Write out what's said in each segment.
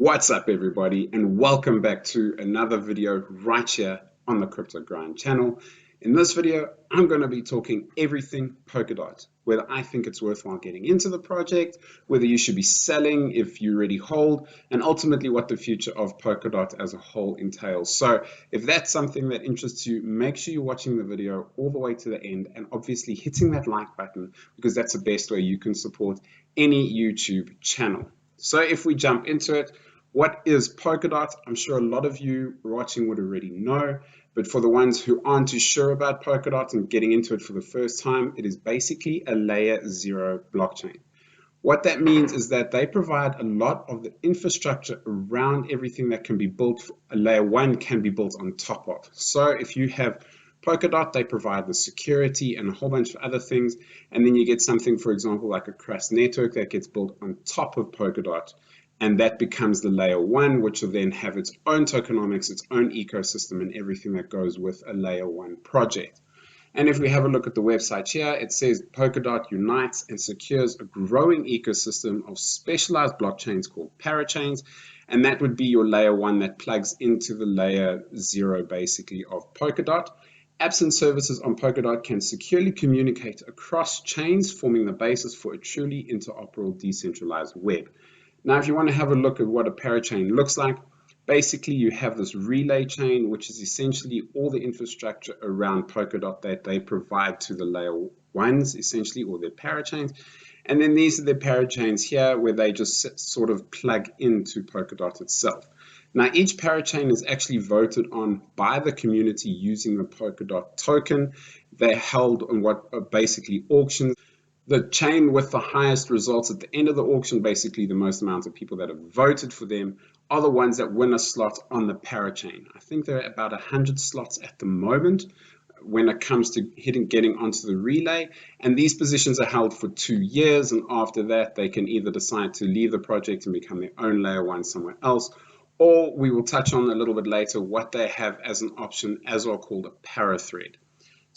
What's up, everybody, and welcome back to another video right here on the Crypto Grind channel. In this video, I'm going to be talking everything Polkadot, whether I think it's worthwhile getting into the project, whether you should be selling if you already hold, and ultimately what the future of Polkadot as a whole entails. So if that's something that interests you, make sure you're watching the video all the way to the end and obviously hitting that like button, because that's the best way you can support any YouTube channel. So if we jump into it, what is Polkadot? I'm sure a lot of you watching would already know, but for the ones who aren't too sure about Polkadot and getting into it for the first time, it is basically a layer 0 blockchain. What that means is that they provide a lot of the infrastructure around everything that can be built, a layer 1 can be built on top of. So if you have Polkadot, they provide the security and a whole bunch of other things, and then you get something, for example, like a Trust network that gets built on top of Polkadot, and that becomes the layer 1, which will then have its own tokenomics, its own ecosystem, and everything that goes with a layer 1 project. And if we have a look at the website here, it says Polkadot unites and secures a growing ecosystem of specialized blockchains called parachains, and that would be your layer 1 that plugs into the layer 0 basically of Polkadot. Apps and services on Polkadot can securely communicate across chains, forming the basis for a truly interoperable decentralized web. Now, if you want to have a look at what a parachain looks like, basically you have this relay chain, which is essentially all the infrastructure around Polkadot that they provide to the layer 1s, essentially, or their parachains. And then these are the parachains here where they just sort of plug into Polkadot itself. Now, each parachain is actually voted on by the community using the Polkadot token. They're held on what are basically auctions. The chain with the highest results at the end of the auction, basically the most amount of people that have voted for them, are the ones that win a slot on the parachain. I think there are about 100 slots at the moment when it comes to getting onto the relay, and these positions are held for 2 years, and after that they can either decide to leave the project and become their own layer 1 somewhere else, or we will touch on a little bit later what they have as an option as well, called a parathread.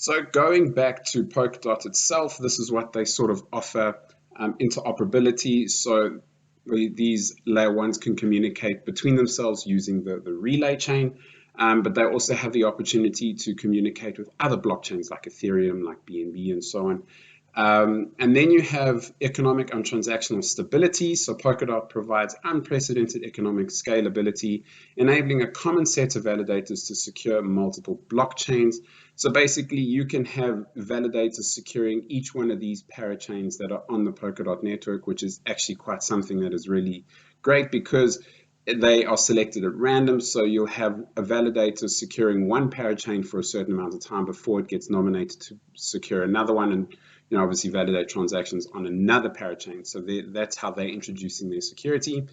So going back to Polkadot itself, this is what they sort of offer, interoperability. So these layer 1s can communicate between themselves using the relay chain, but they also have the opportunity to communicate with other blockchains like Ethereum, like BNB, and so on. And then you have economic and transactional stability. So Polkadot provides unprecedented economic scalability, enabling a common set of validators to secure multiple blockchains. So basically, you can have validators securing each one of these parachains that are on the Polkadot network, which is actually quite something that is really great because they are selected at random. So you'll have a validator securing one parachain for a certain amount of time before it gets nominated to secure another one, and obviously validate transactions on another parachain. So that's how they're introducing their security.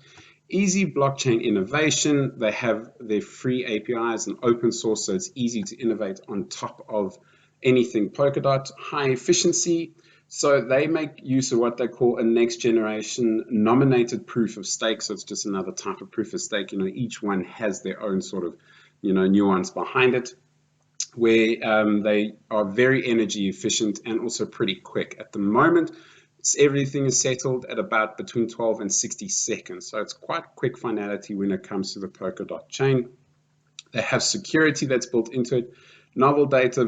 Easy blockchain innovation. They have their free APIs and open source, so it's easy to innovate on top of anything Polkadot. High efficiency. So they make use of what they call a next generation nominated proof of stake. So it's just another type of proof of stake. Each one has their own sort of, nuance behind it, where they are very energy efficient and also pretty quick. At the moment, everything is settled at about between 12 and 60 seconds. So it's quite quick finality when it comes to the Polkadot chain. They have security that's built into it. Novel data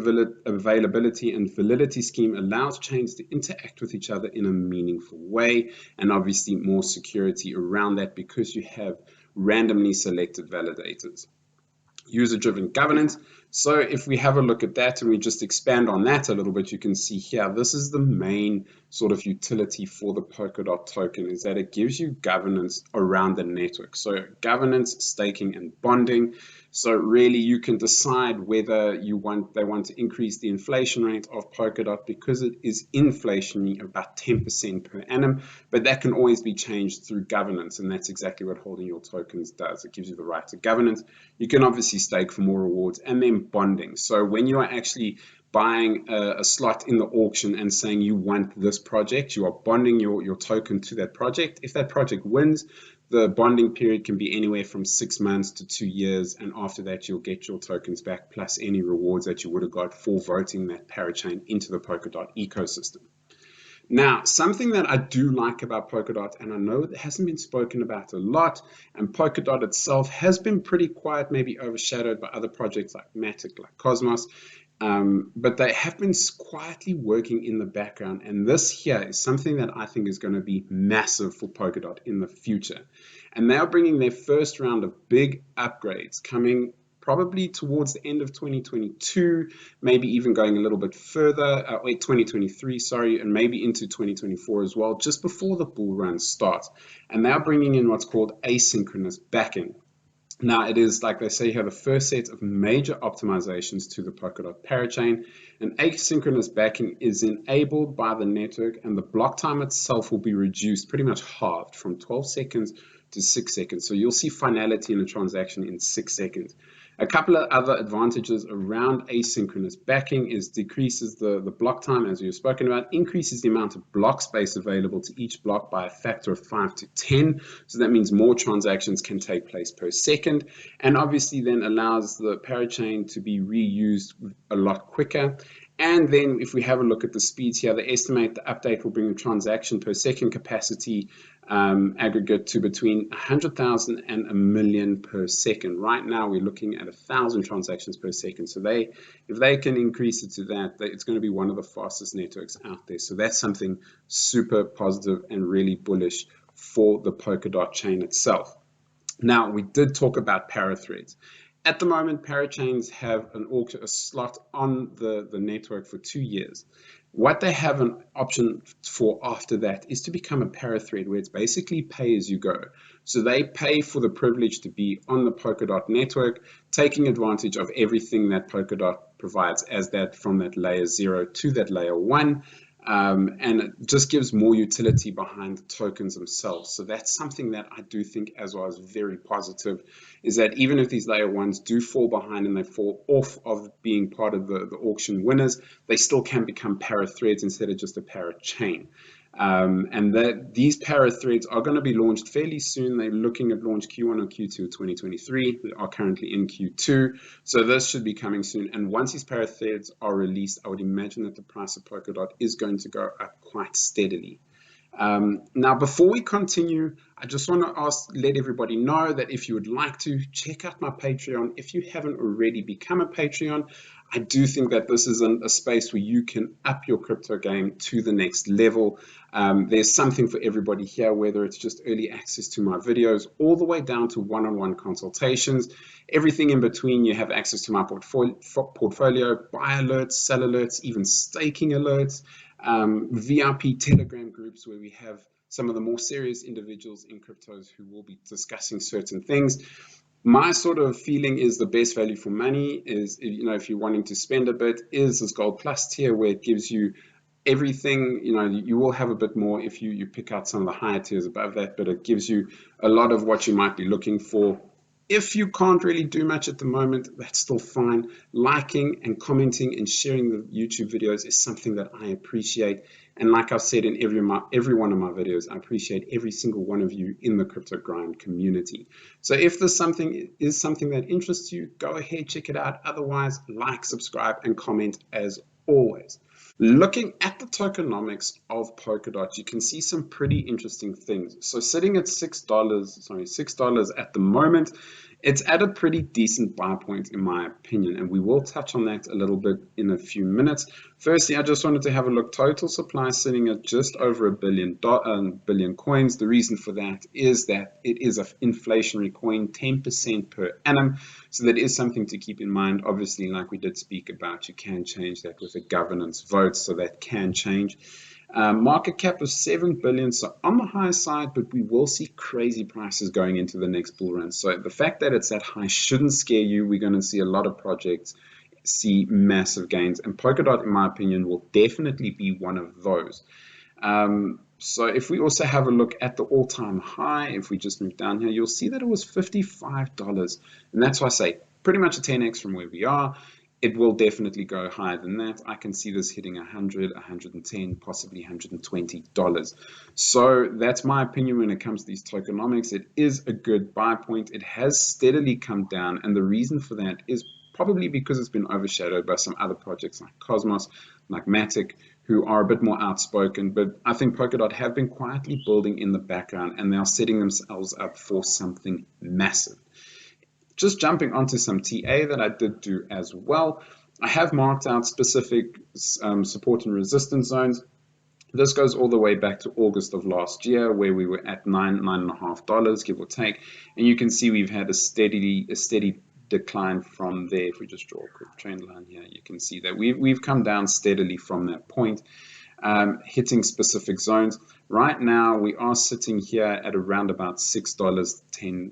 availability and validity scheme allows chains to interact with each other in a meaningful way, and obviously more security around that because you have randomly selected validators. User-driven governance. So if we have a look at that and we just expand on that a little bit, you can see here, this is the main sort of utility for the Polkadot token, is that it gives you governance around the network. So governance, staking, and bonding. So really you can decide whether they want to increase the inflation rate of Polkadot, because it is inflationary about 10% per annum, but that can always be changed through governance, and that's exactly what holding your tokens does. It gives you the right to governance. You can obviously stake for more rewards, and then bonding. So when you are actually buying a slot in the auction and saying you want this project, you are bonding your token to that project. If that project wins, the bonding period can be anywhere from 6 months to 2 years, and after that you'll get your tokens back plus any rewards that you would have got for voting that parachain into the Polkadot ecosystem. Now, something that I do like about Polkadot, and I know it hasn't been spoken about a lot, and Polkadot itself has been pretty quiet, maybe overshadowed by other projects like Matic, like Cosmos, but they have been quietly working in the background, and this here is something that I think is going to be massive for Polkadot in the future. And they are bringing their first round of big upgrades coming probably towards the end of 2022, maybe even going a little bit further, 2023, sorry, and maybe into 2024 as well, just before the bull run starts. And they are bringing in what's called asynchronous backing. Now, it is, like they say here, the first set of major optimizations to the Polkadot parachain. And asynchronous backing is enabled by the network, and the block time itself will be reduced, pretty much halved, from 12 seconds to 6 seconds. So you'll see finality in a transaction in 6 seconds. A couple of other advantages around asynchronous backing is decreases the block time, as we've spoken about, increases the amount of block space available to each block by a factor of 5 to 10. So that means more transactions can take place per second, and obviously then allows the parachain to be reused a lot quicker. And then if we have a look at the speeds here, they estimate the update will bring the transaction per second capacity aggregate to between 100,000 and a million per second. Right now, we're looking at 1,000 transactions per second. So if they can increase it to that, it's going to be one of the fastest networks out there. So that's something super positive and really bullish for the Polkadot chain itself. Now, we did talk about parathreads. At the moment, parachains have a slot on the network for 2 years. What they have an option for after that is to become a parathread, where it's basically pay as you go. So they pay for the privilege to be on the Polkadot network, taking advantage of everything that Polkadot provides as that from that layer 0 to that layer 1. And it just gives more utility behind the tokens themselves. So that's something that I do think as well is very positive, is that even if these layer ones do fall behind and they fall off of being part of the auction winners, they still can become parathreads instead of just a parachain. And that these parathreads are going to be launched fairly soon. They're looking at launch Q1 or Q2 of 2023. We are currently in Q2, so this should be coming soon. And once these parathreads are released, I would imagine that the price of Polkadot is going to go up quite steadily. Now, before we continue, I just want to let everybody know that if you would like to check out my Patreon, if you haven't already become a Patreon, I do think that this is a space where you can up your crypto game to the next level. There's something for everybody here, whether it's just early access to my videos, all the way down to one-on-one consultations. Everything in between, you have access to my portfolio, buy alerts, sell alerts, even staking alerts. VIP Telegram groups where we have some of the more serious individuals in cryptos who will be discussing certain things. My sort of feeling is the best value for money is, if you're wanting to spend a bit, is this Gold Plus tier, where it gives you everything. You will have a bit more if you pick out some of the higher tiers above that, but it gives you a lot of what you might be looking for. If you can't really do much at the moment, that's still fine. Liking and commenting and sharing the YouTube videos is something that I appreciate. And like I've said in every one of my videos, I appreciate every single one of you in the Crypto Grind community. So if this is something that interests you, go ahead, check it out. Otherwise, like, subscribe, and comment as always. Looking at the tokenomics of Polkadot, you can see some pretty interesting things. So sitting at $6 at the moment, it's at a pretty decent buy point in my opinion, and we will touch on that a little bit in a few minutes. Firstly, I just wanted to have a look. Total supply sitting at just over a billion coins. The reason for that is that it is an inflationary coin, 10% per annum. So that is something to keep in mind. Obviously, like we did speak about, you can change that with a governance vote, so that can change. Market cap of 7 billion, so on the high side, but we will see crazy prices going into the next bull run. So the fact that it's that high shouldn't scare you. We're going to see a lot of projects see massive gains, and Polkadot, in my opinion, will definitely be one of those. So if we also have a look at the all-time high, if we just move down here, you'll see that it was $55, and that's why I say pretty much a 10x from where we are. It will definitely go higher than that. I can see this hitting 100, 110, possibly $120. So that's my opinion when it comes to these tokenomics. It is a good buy point. It has steadily come down, and the reason for that is probably because it's been overshadowed by some other projects like Cosmos, like Matic, who are a bit more outspoken, but I think Polkadot have been quietly building in the background, and they are setting themselves up for something massive. Just jumping onto some TA that I did do as well, I have marked out specific support and resistance zones. This goes all the way back to August of last year, where we were at $9.5, give or take, and you can see we've had a steady decline from there. If we just draw a quick trend line here, you can see that we've come down steadily from that point, hitting specific zones. Right now, we are sitting here at around about $6.10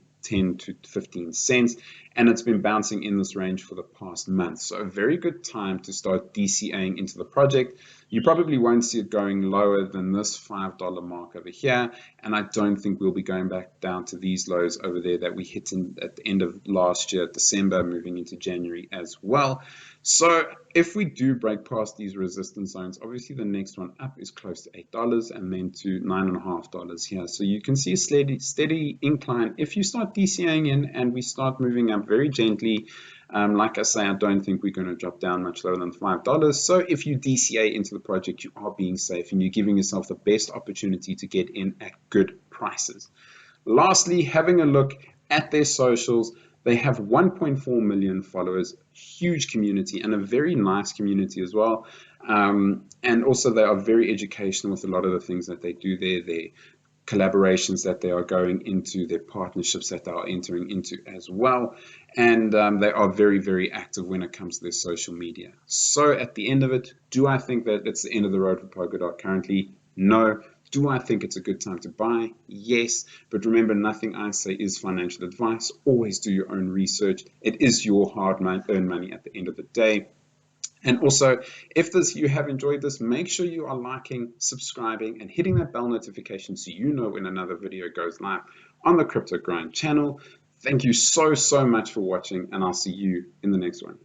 to 15 cents, and it's been bouncing in this range for the past month. So a very good time to start DCAing into the project. You probably won't see it going lower than this $5 mark over here, and I don't think we'll be going back down to these lows over there that we hit at the end of last year, December, moving into January as well. So if we do break past these resistance zones, obviously the next one up is close to $8 and then to $9.5 here. So you can see a steady incline. If you start DCAing in and we start moving up very gently, like I say, I don't think we're going to drop down much lower than $5. So if you DCA into the project, you are being safe and you're giving yourself the best opportunity to get in at good prices. Lastly, having a look at their socials. They have 1.4 million followers, huge community, and a very nice community as well. And also they are very educational with a lot of the things that they do there, their collaborations that they are going into, their partnerships that they are entering into as well. And they are very, very active when it comes to their social media. So at the end of it, do I think that it's the end of the road for Polkadot currently? No. Do I think it's a good time to buy? Yes, but remember, nothing I say is financial advice. Always do your own research. It is your hard-earned money at the end of the day. And also, if you have enjoyed this, make sure you are liking, subscribing, and hitting that bell notification so you know when another video goes live on the Crypto Grind channel. Thank you so much for watching, and I'll see you in the next one.